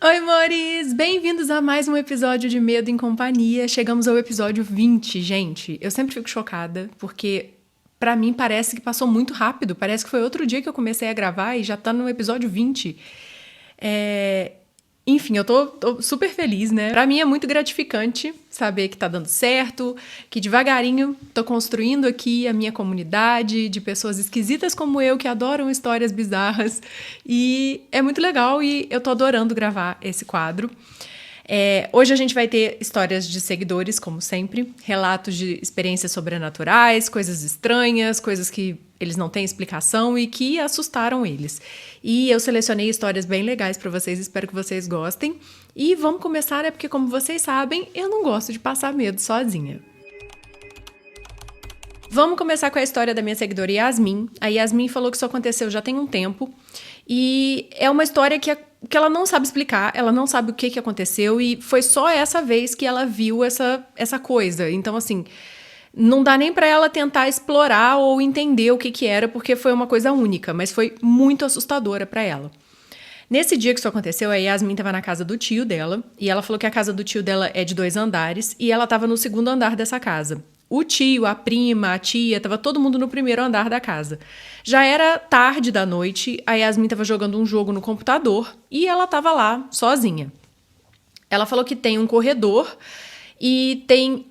Oi, amores! Bem-vindos a mais um episódio de Medo em Companhia. Chegamos ao episódio 20, gente. Eu sempre fico chocada, porque pra mim parece que passou muito rápido. Parece que foi outro dia que eu comecei a gravar e já tá no episódio 20. Enfim, eu tô super feliz, né? Pra mim é muito gratificante saber que tá dando certo, que devagarinho tô construindo aqui a minha comunidade de pessoas esquisitas como eu, que adoram histórias bizarras. E é muito legal e eu tô adorando gravar esse quadro. Hoje a gente vai ter histórias de seguidores, como sempre, relatos de experiências sobrenaturais, coisas estranhas, coisas que eles não têm explicação e que assustaram eles. E eu selecionei histórias bem legais para vocês, espero que vocês gostem. E vamos começar, né? Porque como vocês sabem, eu não gosto de passar medo sozinha. Vamos começar com a história da minha seguidora Yasmin. A Yasmin falou que isso aconteceu já tem um tempo. E é uma história que ela não sabe explicar, ela não sabe o que aconteceu. E foi só essa vez que ela viu essa coisa. Então, assim, não dá nem pra ela tentar explorar ou entender o que era, porque foi uma coisa única. Mas foi muito assustadora pra ela. Nesse dia que isso aconteceu, a Yasmin estava na casa do tio dela. E ela falou que a casa do tio dela é de 2 andares. E ela estava no segundo andar dessa casa. O tio, a prima, a tia, tava todo mundo no primeiro andar da casa. Já era tarde da noite, a Yasmin tava jogando um jogo no computador e ela tava lá, sozinha. Ela falou que tem um corredor e tem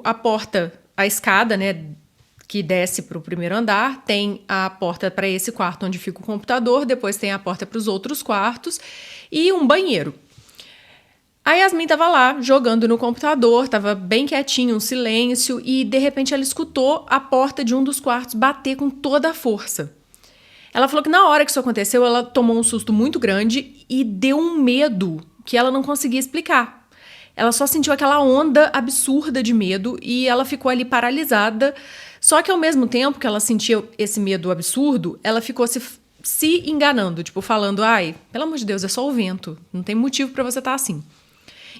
a porta, a escada, né, que desce pro primeiro andar, tem a porta para esse quarto onde fica o computador, depois tem a porta para os outros quartos e um banheiro. A Yasmin tava lá, jogando no computador, tava bem quietinho, um silêncio, e de repente ela escutou a porta de um dos quartos bater com toda a força. Ela falou que na hora que isso aconteceu, ela tomou um susto muito grande e deu um medo que ela não conseguia explicar. Ela só sentiu aquela onda absurda de medo e ela ficou ali paralisada. Só que ao mesmo tempo que ela sentia esse medo absurdo, ela ficou se enganando, tipo, falando, ai, pelo amor de Deus, é só o vento, não tem motivo pra você estar assim.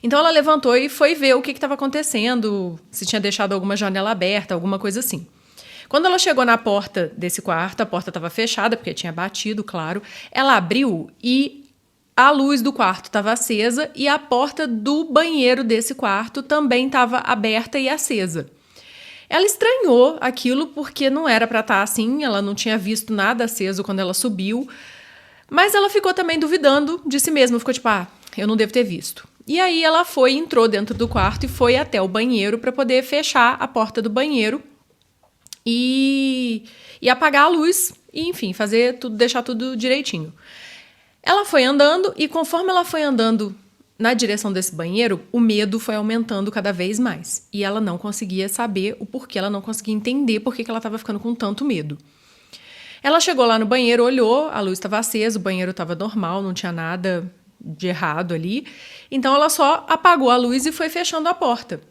Então ela levantou e foi ver o que estava acontecendo, se tinha deixado alguma janela aberta, alguma coisa assim. Quando ela chegou na porta desse quarto, a porta estava fechada, porque tinha batido, claro. Ela abriu e a luz do quarto estava acesa e a porta do banheiro desse quarto também estava aberta e acesa. Ela estranhou aquilo porque não era para estar assim, ela não tinha visto nada aceso quando ela subiu, mas ela ficou também duvidando de si mesma, ficou tipo, eu não devo ter visto. E aí ela entrou dentro do quarto e foi até o banheiro para poder fechar a porta do banheiro e apagar a luz e, enfim, fazer tudo, deixar tudo direitinho. Ela foi andando e conforme ela foi andando na direção desse banheiro, o medo foi aumentando cada vez mais. E ela não conseguia saber o porquê, ela não conseguia entender por que ela estava ficando com tanto medo. Ela chegou lá no banheiro, olhou, a luz estava acesa, o banheiro estava normal, não tinha nada de errado ali. Então ela só apagou a luz e foi fechando a porta.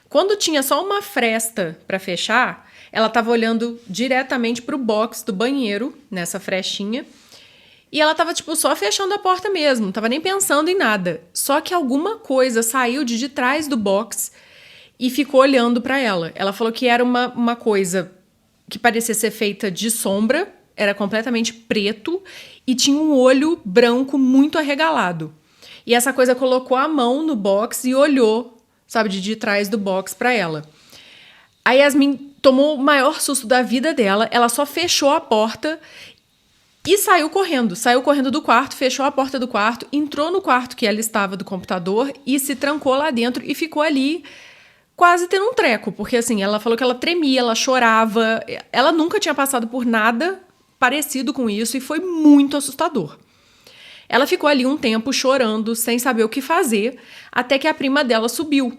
Quando tinha só uma fresta para fechar, ela estava olhando diretamente para o box do banheiro, nessa frestinha, e ela estava tipo só fechando a porta mesmo, não estava nem pensando em nada. Só que alguma coisa saiu de trás do box e ficou olhando para ela. Ela falou que era uma coisa que parecia ser feita de sombra, era completamente preto e tinha um olho branco muito arregalado. E essa coisa colocou a mão no box e olhou, sabe, de trás do box pra ela. A Yasmin tomou o maior susto da vida dela, ela só fechou a porta e saiu correndo do quarto, fechou a porta do quarto, entrou no quarto que ela estava do computador e se trancou lá dentro e ficou ali quase tendo um treco, porque assim, ela falou que ela tremia, ela chorava, ela nunca tinha passado por nada parecido com isso e foi muito assustador. Ela ficou ali um tempo chorando, sem saber o que fazer, até que a prima dela subiu.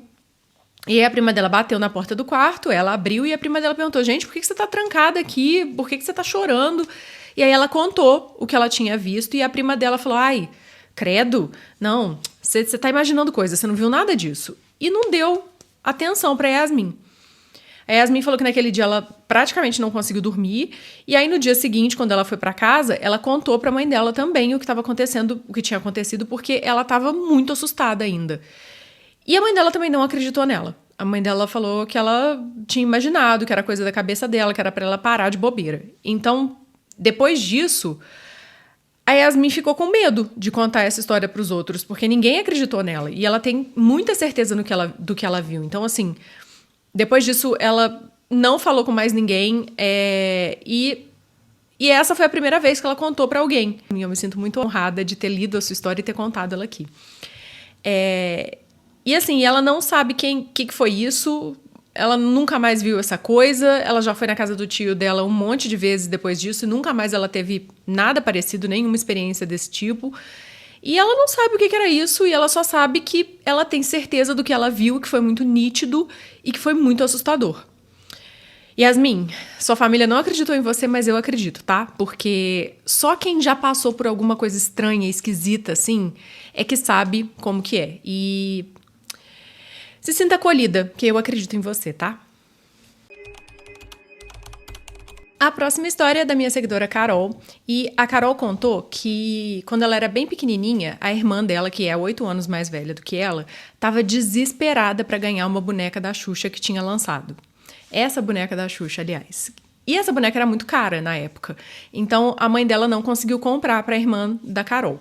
E aí a prima dela bateu na porta do quarto, ela abriu e a prima dela perguntou, gente, por que você tá trancada aqui? Por que você tá chorando? E aí ela contou o que ela tinha visto e a prima dela falou, ai, credo, não, você tá imaginando coisa, você não viu nada disso. E não deu atenção pra Yasmin. A Yasmin falou que naquele dia ela praticamente não conseguiu dormir. E aí no dia seguinte, quando ela foi pra casa, ela contou pra mãe dela também o que estava acontecendo, o que tinha acontecido, porque ela estava muito assustada ainda. E a mãe dela também não acreditou nela. A mãe dela falou que ela tinha imaginado, que era coisa da cabeça dela, que era pra ela parar de bobeira. Então, depois disso, A Yasmin ficou com medo de contar essa história para os outros, porque ninguém acreditou nela. E ela tem muita certeza do que ela viu. Então, assim, depois disso, ela não falou com mais ninguém. E essa foi a primeira vez que ela contou para alguém. E eu me sinto muito honrada de ter lido a sua história e ter contado ela aqui. E assim, ela não sabe que foi isso. Ela nunca mais viu essa coisa. Ela já foi na casa do tio dela um monte de vezes depois disso. E nunca mais ela teve nada parecido, nenhuma experiência desse tipo. E ela não sabe o que era isso. E ela só sabe que ela tem certeza do que ela viu, que foi muito nítido e que foi muito assustador. Yasmin, sua família não acreditou em você, mas eu acredito, tá? Porque só quem já passou por alguma coisa estranha, esquisita, assim, é que sabe como que é. E se sinta acolhida, que eu acredito em você, tá? A próxima história é da minha seguidora Carol. E a Carol contou que, quando ela era bem pequenininha, a irmã dela, que é 8 anos mais velha do que ela, estava desesperada para ganhar uma boneca da Xuxa que tinha lançado. Essa boneca da Xuxa, aliás. E essa boneca era muito cara na época. Então, a mãe dela não conseguiu comprar para a irmã da Carol.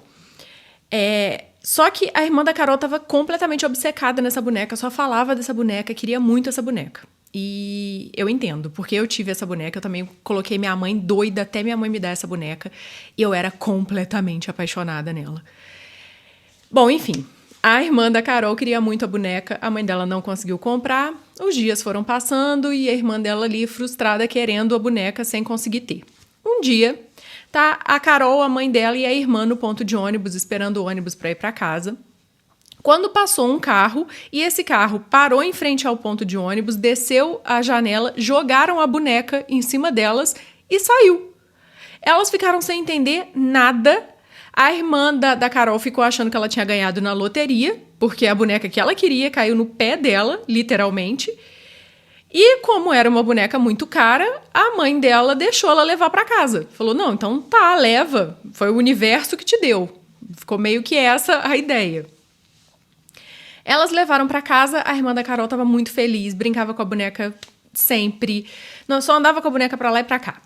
Só que a irmã da Carol estava completamente obcecada nessa boneca, só falava dessa boneca, queria muito essa boneca. E eu entendo, porque eu tive essa boneca, eu também coloquei minha mãe doida até minha mãe me dar essa boneca, e eu era completamente apaixonada nela. Bom, enfim, a irmã da Carol queria muito a boneca, a mãe dela não conseguiu comprar, os dias foram passando e a irmã dela ali frustrada querendo a boneca sem conseguir ter. Um dia, tá a Carol, a mãe dela e a irmã no ponto de ônibus, esperando o ônibus para ir para casa. Quando passou um carro e esse carro parou em frente ao ponto de ônibus, desceu a janela, jogaram a boneca em cima delas e saiu. Elas ficaram sem entender nada. A irmã da Carol ficou achando que ela tinha ganhado na loteria, porque a boneca que ela queria caiu no pé dela, literalmente. E como era uma boneca muito cara, a mãe dela deixou ela levar para casa. Falou, não, então tá, leva. Foi o universo que te deu. Ficou meio que essa a ideia. Elas levaram para casa, a irmã da Carol estava muito feliz, brincava com a boneca sempre. Não, só andava com a boneca para lá e para cá.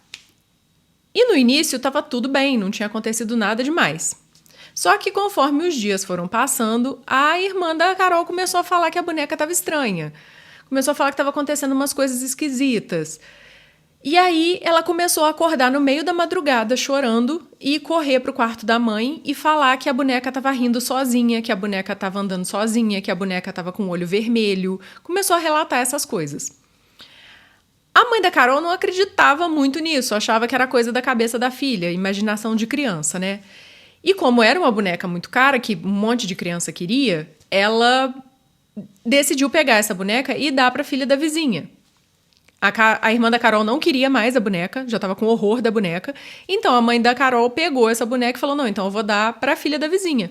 E no início estava tudo bem, não tinha acontecido nada demais. Só que conforme os dias foram passando, a irmã da Carol começou a falar que a boneca estava estranha. Começou a falar que estava acontecendo umas coisas esquisitas. E aí ela começou a acordar no meio da madrugada chorando e correr pro quarto da mãe e falar que a boneca estava rindo sozinha, que a boneca estava andando sozinha, que a boneca estava com o olho vermelho. Começou a relatar essas coisas. A mãe da Carol não acreditava muito nisso, achava que era coisa da cabeça da filha, imaginação de criança, né? E como era uma boneca muito cara, que um monte de criança queria, ela decidiu pegar essa boneca e dar para a filha da vizinha. A irmã da Carol não queria mais a boneca, já estava com horror da boneca. Então a mãe da Carol pegou essa boneca e falou, não, então eu vou dar para a filha da vizinha.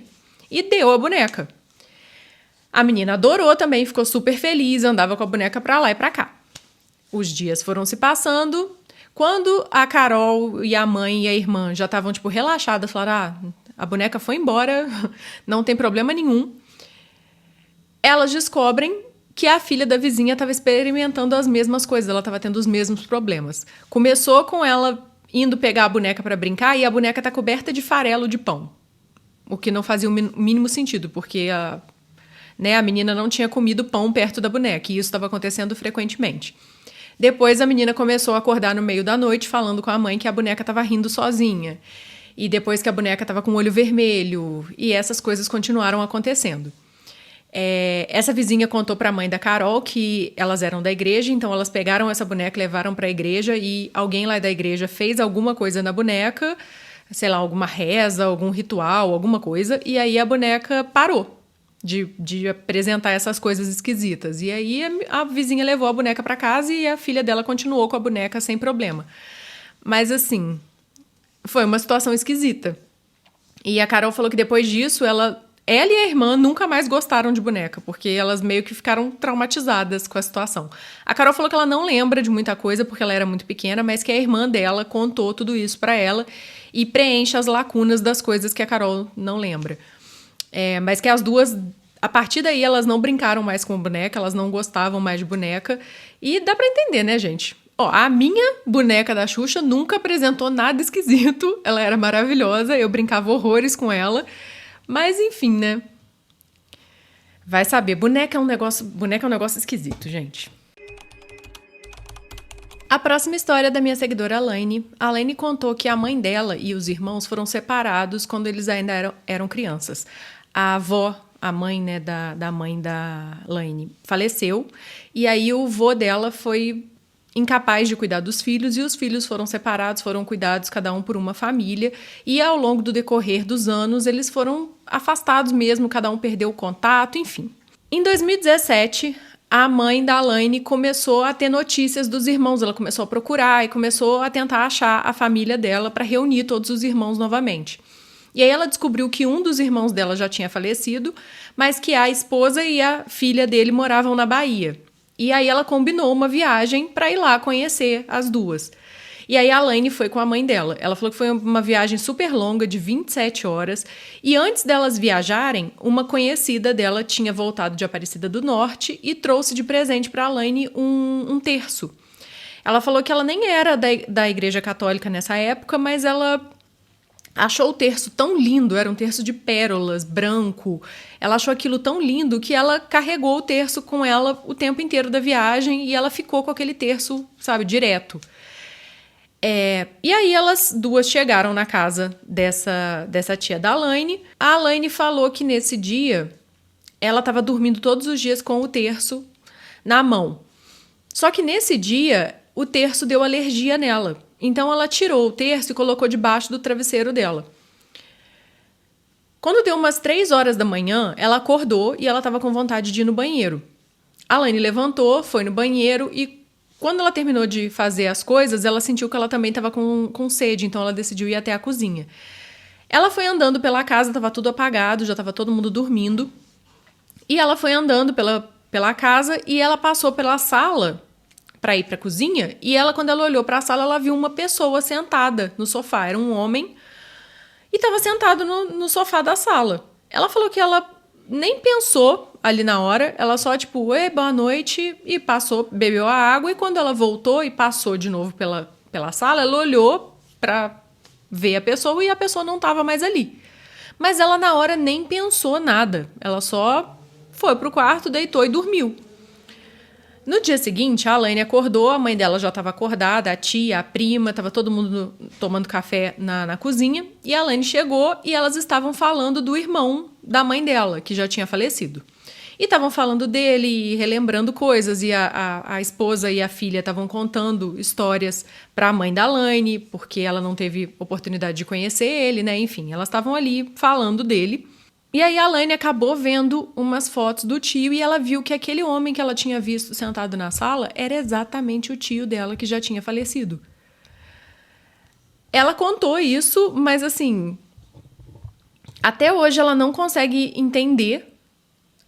E deu a boneca. A menina adorou também, ficou super feliz, andava com a boneca para lá e para cá. Os dias foram se passando. Quando a Carol e a mãe e a irmã já estavam, tipo, relaxadas, falaram, a boneca foi embora, não tem problema nenhum. Elas descobrem que a filha da vizinha estava experimentando as mesmas coisas, ela estava tendo os mesmos problemas. Começou com ela indo pegar a boneca para brincar e a boneca está coberta de farelo de pão. O que não fazia o mínimo sentido, porque a menina não tinha comido pão perto da boneca e isso estava acontecendo frequentemente. Depois a menina começou a acordar no meio da noite falando com a mãe que a boneca estava rindo sozinha. E depois que a boneca estava com o olho vermelho. E essas coisas continuaram acontecendo. Essa vizinha contou para a mãe da Carol que elas eram da igreja, então elas pegaram essa boneca e levaram para a igreja e alguém lá da igreja fez alguma coisa na boneca, sei lá, alguma reza, algum ritual, alguma coisa, e aí a boneca parou de apresentar essas coisas esquisitas. E aí a vizinha levou a boneca para casa e a filha dela continuou com a boneca sem problema. Mas assim, foi uma situação esquisita. E a Carol falou que depois disso ela e a irmã nunca mais gostaram de boneca, porque elas meio que ficaram traumatizadas com a situação. A Carol falou que ela não lembra de muita coisa porque ela era muito pequena, mas que a irmã dela contou tudo isso pra ela e preenche as lacunas das coisas que a Carol não lembra. Mas que as duas, a partir daí, elas não brincaram mais com boneca, elas não gostavam mais de boneca. E dá pra entender, né, gente? Ó, a minha boneca da Xuxa nunca apresentou nada esquisito. Ela era maravilhosa, eu brincava horrores com ela. Mas enfim, né? Vai saber, boneca é um negócio esquisito, gente. A próxima história é da minha seguidora Alaine. A Alaine contou que a mãe dela e os irmãos foram separados quando eles ainda eram crianças. A avó, a mãe, né, da mãe da Alaine, faleceu. E aí o vô dela foi incapaz de cuidar dos filhos, e os filhos foram separados, foram cuidados cada um por uma família, e ao longo do decorrer dos anos eles foram afastados mesmo, cada um perdeu o contato, enfim. Em 2017, a mãe da Alaine começou a ter notícias dos irmãos, ela começou a procurar e começou a tentar achar a família dela para reunir todos os irmãos novamente. E aí ela descobriu que um dos irmãos dela já tinha falecido, mas que a esposa e a filha dele moravam na Bahia. E aí ela combinou uma viagem para ir lá conhecer as duas. E aí a Alaine foi com a mãe dela. Ela falou que foi uma viagem super longa, de 27 horas. E antes delas viajarem, uma conhecida dela tinha voltado de Aparecida do Norte e trouxe de presente para a Alaine um terço. Ela falou que ela nem era da Igreja Católica nessa época, mas ela achou o terço tão lindo, era um terço de pérolas, branco. Ela achou aquilo tão lindo que ela carregou o terço com ela o tempo inteiro da viagem e ela ficou com aquele terço, sabe, direto. E aí elas duas chegaram na casa dessa tia da Alaine. A Alaine falou que nesse dia ela estava dormindo todos os dias com o terço na mão. Só que nesse dia o terço deu alergia nela. Então ela tirou o terço e colocou debaixo do travesseiro dela. Quando deu umas 3 horas da manhã, ela acordou e ela estava com vontade de ir no banheiro. A Alaine levantou, foi no banheiro e quando ela terminou de fazer as coisas, ela sentiu que ela também estava com sede, então ela decidiu ir até a cozinha. Ela foi andando pela casa, estava tudo apagado, já estava todo mundo dormindo. E ela foi andando pela casa e ela passou pela sala para ir para a cozinha, e quando ela olhou para a sala, ela viu uma pessoa sentada no sofá, era um homem, e estava sentado no sofá da sala. Ela falou que ela nem pensou ali na hora, ela só tipo, boa noite, e passou, bebeu a água, e quando ela voltou e passou de novo pela sala, ela olhou para ver a pessoa e a pessoa não estava mais ali. Mas ela na hora nem pensou nada, ela só foi pro quarto, deitou e dormiu. No dia seguinte, a Alaine acordou, a mãe dela já estava acordada, a tia, a prima, estava todo mundo tomando café na cozinha. E a Alaine chegou e elas estavam falando do irmão da mãe dela, que já tinha falecido. E estavam falando dele e relembrando coisas. E a esposa e a filha estavam contando histórias para a mãe da Alaine, porque ela não teve oportunidade de conhecer ele, né? Enfim, elas estavam ali falando dele. E aí a Alaine acabou vendo umas fotos do tio e ela viu que aquele homem que ela tinha visto sentado na sala era exatamente o tio dela que já tinha falecido. Ela contou isso, mas assim, até hoje ela não consegue entender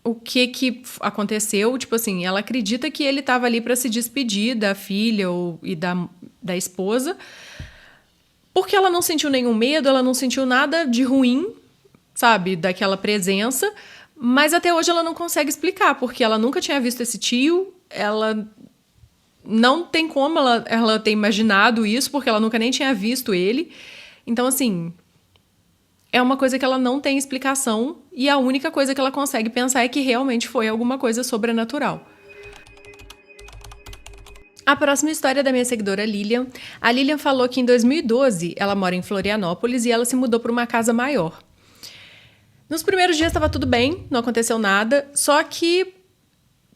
o que aconteceu. Tipo assim, ela acredita que ele estava ali para se despedir da filha e da esposa, porque ela não sentiu nenhum medo, ela não sentiu nada de ruim, sabe, daquela presença, mas até hoje ela não consegue explicar, porque ela nunca tinha visto esse tio, ela não tem como ela ter imaginado isso, porque ela nunca nem tinha visto ele. Então, assim, é uma coisa que ela não tem explicação, e a única coisa que ela consegue pensar é que realmente foi alguma coisa sobrenatural. A próxima história é da minha seguidora Lilian. A Lilian falou que em 2012 ela mora em Florianópolis e ela se mudou para uma casa maior. Nos primeiros dias estava tudo bem, não aconteceu nada, só que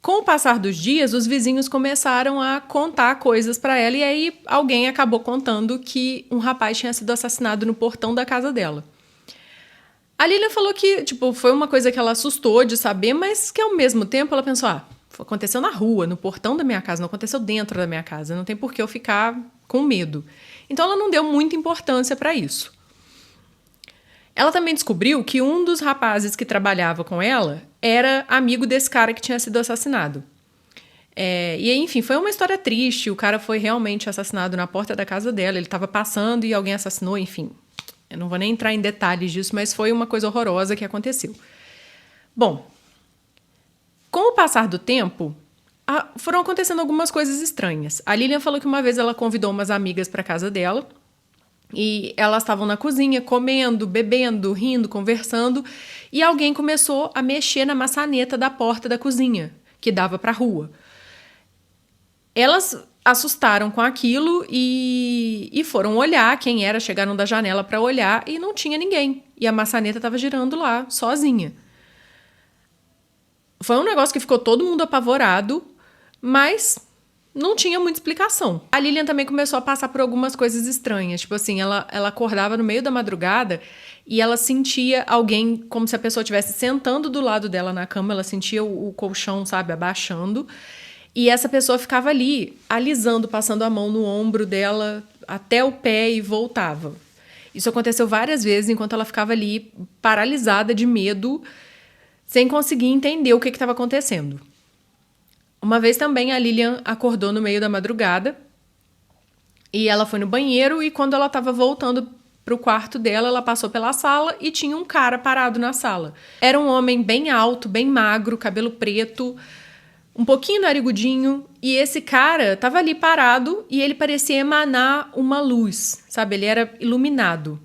com o passar dos dias, os vizinhos começaram a contar coisas para ela e aí alguém acabou contando que um rapaz tinha sido assassinado no portão da casa dela. A Lilian falou que foi uma coisa que ela assustou de saber, mas que ao mesmo tempo ela pensou, aconteceu na rua, no portão da minha casa, não aconteceu dentro da minha casa, não tem por que eu ficar com medo. Então ela não deu muita importância para isso. Ela também descobriu que um dos rapazes que trabalhava com ela era amigo desse cara que tinha sido assassinado. E enfim, foi uma história triste, o cara foi realmente assassinado na porta da casa dela, ele estava passando e alguém assassinou, enfim. Eu não vou nem entrar em detalhes disso, mas foi uma coisa horrorosa que aconteceu. Bom, com o passar do tempo, foram acontecendo algumas coisas estranhas. A Lilian falou que uma vez ela convidou umas amigas para casa dela e elas estavam na cozinha comendo, bebendo, rindo, conversando e alguém começou a mexer na maçaneta da porta da cozinha, que dava para a rua. Elas assustaram com aquilo e foram olhar quem era, chegaram da janela para olhar e não tinha ninguém. E a maçaneta estava girando lá, sozinha. Foi um negócio que ficou todo mundo apavorado, mas não tinha muita explicação. A Lilian também começou a passar por algumas coisas estranhas. Tipo assim, ela acordava no meio da madrugada e ela sentia alguém, como se a pessoa estivesse sentando do lado dela na cama, ela sentia o colchão, sabe, abaixando. E essa pessoa ficava ali, alisando, passando a mão no ombro dela até o pé e voltava. Isso aconteceu várias vezes enquanto ela ficava ali, paralisada de medo, sem conseguir entender o que estava acontecendo. Uma vez também a Lilian acordou no meio da madrugada e ela foi no banheiro e quando ela estava voltando para o quarto dela, ela passou pela sala e tinha um cara parado na sala. Era um homem bem alto, bem magro, cabelo preto, um pouquinho narigudinho, e esse cara tava ali parado e ele parecia emanar uma luz, sabe? Ele era iluminado.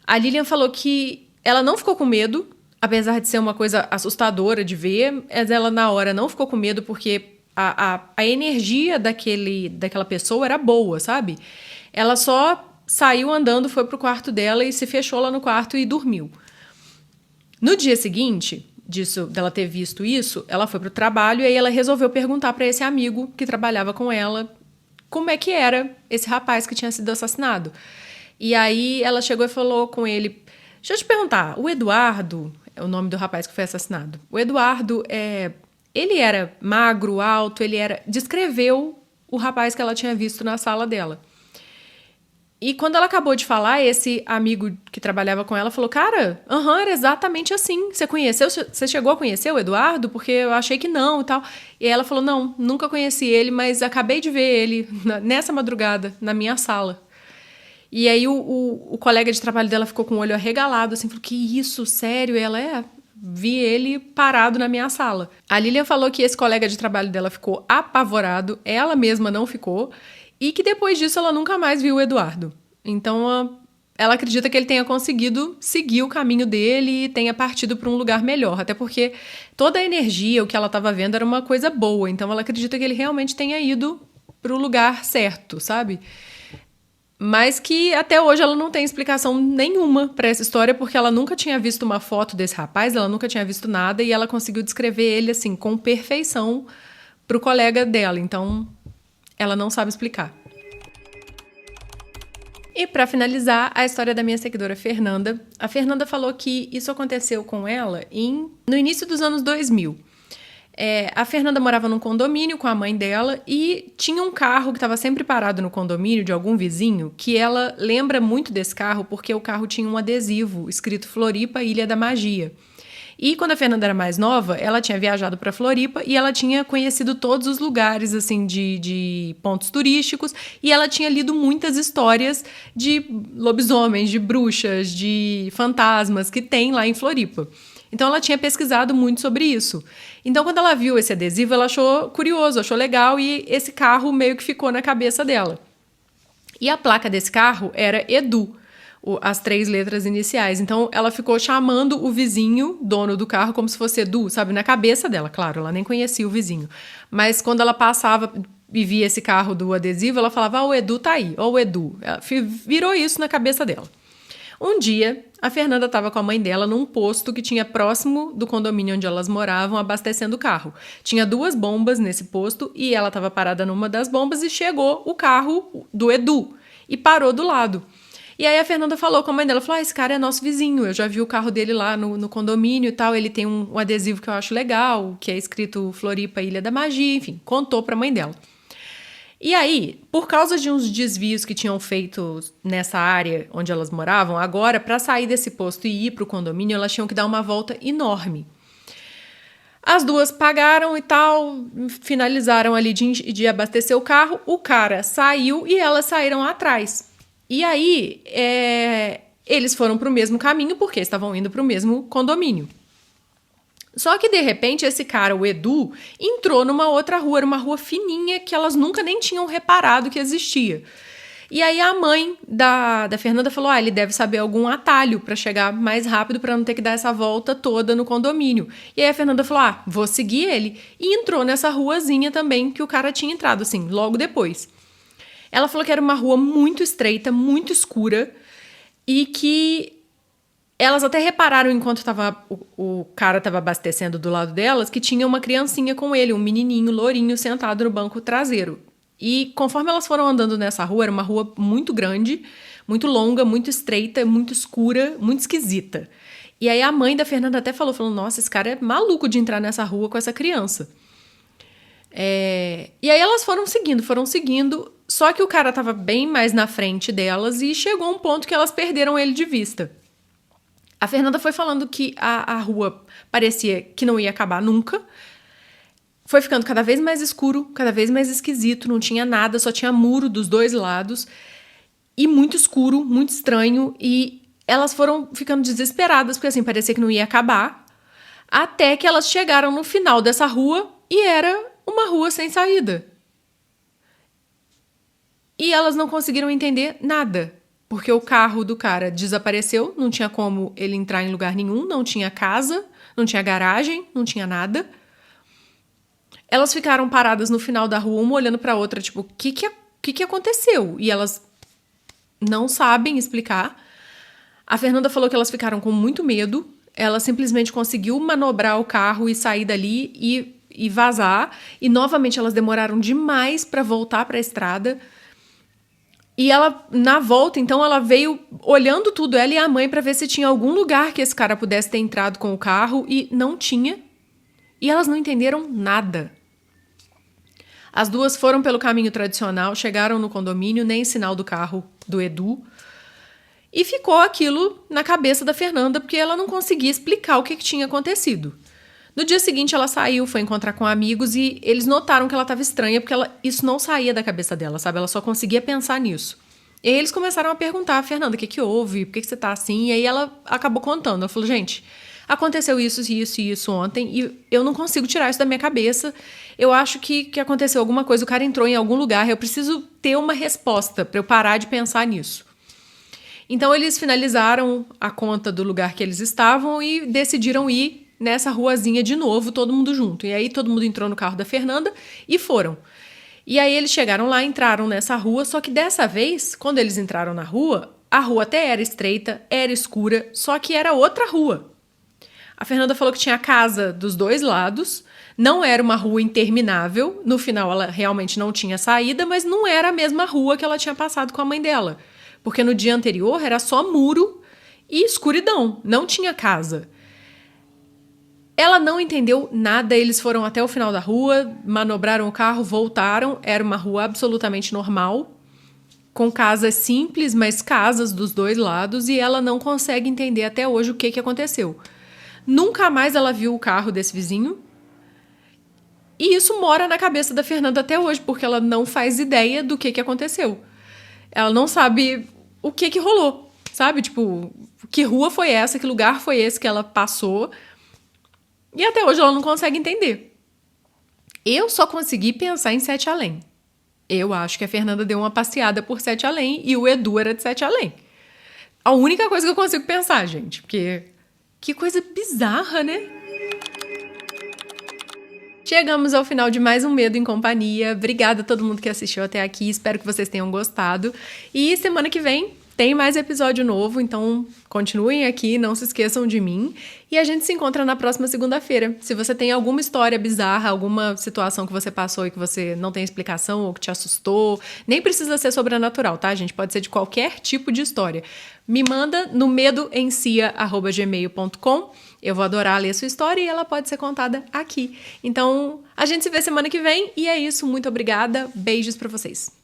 A Lilian falou que ela não ficou com medo, apesar de ser uma coisa assustadora de ver, mas ela na hora não ficou com medo porque a energia daquela pessoa era boa, sabe? Ela só saiu andando, foi pro quarto dela e se fechou lá no quarto e dormiu. No dia seguinte dela ter visto isso, ela foi pro trabalho e aí ela resolveu perguntar para esse amigo que trabalhava com ela como é que era esse rapaz que tinha sido assassinado. E aí ela chegou e falou com ele: deixa eu te perguntar, o Eduardo, é o nome do rapaz que foi assassinado, o Eduardo, ele era magro, alto, descreveu o rapaz que ela tinha visto na sala dela. E quando ela acabou de falar, esse amigo que trabalhava com ela falou: cara, era exatamente assim. Você chegou a conhecer o Eduardo? Porque eu achei que não e tal. E aí ela falou: não, nunca conheci ele, mas acabei de ver ele nessa madrugada, na minha sala. E aí o colega de trabalho dela ficou com o olho arregalado, assim, falou: que isso, sério? E ela, vi ele parado na minha sala. A Lilian falou que esse colega de trabalho dela ficou apavorado, ela mesma não ficou, e que depois disso ela nunca mais viu o Eduardo. Então ela acredita que ele tenha conseguido seguir o caminho dele e tenha partido para um lugar melhor. Até porque toda a energia, o que ela estava vendo, era uma coisa boa. Então ela acredita que ele realmente tenha ido para o lugar certo, sabe? Mas que até hoje ela não tem explicação nenhuma para essa história, porque ela nunca tinha visto uma foto desse rapaz, ela nunca tinha visto nada, e ela conseguiu descrever ele assim com perfeição para o colega dela. Então ela não sabe explicar. E para finalizar, a história da minha seguidora Fernanda. A Fernanda falou que isso aconteceu com ela no início dos anos 2000. A Fernanda morava num condomínio com a mãe dela e tinha um carro que estava sempre parado no condomínio de algum vizinho, que ela lembra muito desse carro porque o carro tinha um adesivo escrito Floripa, Ilha da Magia. E quando a Fernanda era mais nova, ela tinha viajado para Floripa e ela tinha conhecido todos os lugares assim de pontos turísticos e ela tinha lido muitas histórias de lobisomens, de bruxas, de fantasmas que tem lá em Floripa. Então ela tinha pesquisado muito sobre isso. Então quando ela viu esse adesivo, ela achou curioso, achou legal e esse carro meio que ficou na cabeça dela. E a placa desse carro era Edu, as 3 letras iniciais. Então, ela ficou chamando o vizinho, dono do carro, como se fosse Edu, sabe? Na cabeça dela, claro, ela nem conhecia o vizinho. Mas quando ela passava e via esse carro do adesivo, ela falava: o Edu tá aí, o Edu. Ela virou isso na cabeça dela. Um dia, a Fernanda estava com a mãe dela num posto que tinha próximo do condomínio onde elas moravam, abastecendo o carro. Tinha 2 bombas nesse posto e ela estava parada numa das bombas e chegou o carro do Edu e parou do lado. E aí a Fernanda falou com a mãe dela, falou: esse cara é nosso vizinho, eu já vi o carro dele lá no condomínio e tal, ele tem um adesivo que eu acho legal, que é escrito Floripa, Ilha da Magia, enfim, contou pra mãe dela. E aí, por causa de uns desvios que tinham feito nessa área onde elas moravam, agora, para sair desse posto e ir pro condomínio, elas tinham que dar uma volta enorme. As 2 pagaram e tal, finalizaram ali de abastecer o carro, o cara saiu e elas saíram atrás. E aí, eles foram para o mesmo caminho porque estavam indo para o mesmo condomínio. Só que, de repente, esse cara, o Edu, entrou numa outra rua, era uma rua fininha que elas nunca nem tinham reparado que existia. E aí a mãe da Fernanda falou, ele deve saber algum atalho para chegar mais rápido, para não ter que dar essa volta toda no condomínio. E aí a Fernanda falou, vou seguir ele. E entrou nessa ruazinha também que o cara tinha entrado, assim, logo depois. Ela falou que era uma rua muito estreita, muito escura, e que elas até repararam, enquanto o cara estava abastecendo do lado delas, que tinha uma criancinha com ele, um menininho lourinho sentado no banco traseiro. E conforme elas foram andando nessa rua, era uma rua muito grande, muito longa, muito estreita, muito escura, muito esquisita. E aí a mãe da Fernanda até falou, nossa, esse cara é maluco de entrar nessa rua com essa criança. E aí elas foram seguindo, só que o cara estava bem mais na frente delas e chegou um ponto que elas perderam ele de vista. A Fernanda foi falando que a rua parecia que não ia acabar nunca. Foi ficando cada vez mais escuro, cada vez mais esquisito, não tinha nada, só tinha muro dos dois lados. E muito escuro, muito estranho. E elas foram ficando desesperadas, porque assim, parecia que não ia acabar. Até que elas chegaram no final dessa rua e era uma rua sem saída. E elas não conseguiram entender nada. Porque o carro do cara desapareceu, não tinha como ele entrar em lugar nenhum, não tinha casa, não tinha garagem, não tinha nada. Elas ficaram paradas no final da rua, uma olhando pra outra, tipo, o que aconteceu? E elas não sabem explicar. A Fernanda falou que elas ficaram com muito medo. Ela simplesmente conseguiu manobrar o carro e sair dali e vazar. E novamente elas demoraram demais pra voltar pra estrada. E ela, na volta, então, ela veio olhando tudo, ela e a mãe, pra ver se tinha algum lugar que esse cara pudesse ter entrado com o carro, e não tinha. E elas não entenderam nada. As duas foram pelo caminho tradicional, chegaram no condomínio, nem sinal do carro do Edu. E ficou aquilo na cabeça da Fernanda, porque ela não conseguia explicar o que tinha acontecido. No dia seguinte, ela saiu, foi encontrar com amigos e eles notaram que ela estava estranha, porque isso não saía da cabeça dela, sabe? Ela só conseguia pensar nisso. E aí eles começaram a perguntar, Fernanda, o que houve? Por que você tá assim? E aí ela acabou contando. Ela falou, gente, aconteceu isso e isso ontem e eu não consigo tirar isso da minha cabeça. Eu acho que aconteceu alguma coisa, o cara entrou em algum lugar, eu preciso ter uma resposta para eu parar de pensar nisso. Então eles finalizaram a conta do lugar que eles estavam e decidiram ir nessa ruazinha de novo, todo mundo junto. E aí todo mundo entrou no carro da Fernanda e foram. E aí eles chegaram lá, entraram nessa rua, só que dessa vez, quando eles entraram na rua, a rua até era estreita, era escura, só que era outra rua. A Fernanda falou que tinha casa dos dois lados, não era uma rua interminável, no final ela realmente não tinha saída, mas não era a mesma rua que ela tinha passado com a mãe dela. Porque no dia anterior era só muro e escuridão, não tinha casa. Ela não entendeu nada, eles foram até o final da rua, manobraram o carro, voltaram. Era uma rua absolutamente normal, com casas simples, mas casas dos dois lados, e ela não consegue entender até hoje o que aconteceu. Nunca mais ela viu o carro desse vizinho, e isso mora na cabeça da Fernanda até hoje, porque ela não faz ideia do que aconteceu. Ela não sabe o que rolou, sabe? Tipo, que rua foi essa, que lugar foi esse que ela passou. E até hoje ela não consegue entender. Eu só consegui pensar em Sete Além. Eu acho que a Fernanda deu uma passeada por Sete Além e o Edu era de Sete Além. A única coisa que eu consigo pensar, gente. Porque que coisa bizarra, né? Chegamos ao final de mais um Medo em Companhia. Obrigada a todo mundo que assistiu até aqui. Espero que vocês tenham gostado. E semana que vem tem mais episódio novo, então continuem aqui, não se esqueçam de mim. E a gente se encontra na próxima segunda-feira. Se você tem alguma história bizarra, alguma situação que você passou e que você não tem explicação ou que te assustou, nem precisa ser sobrenatural, tá, gente? Pode ser de qualquer tipo de história. Me manda no medoencia@gmail.com. Eu vou adorar ler a sua história e ela pode ser contada aqui. Então, a gente se vê semana que vem e é isso. Muito obrigada. Beijos pra vocês.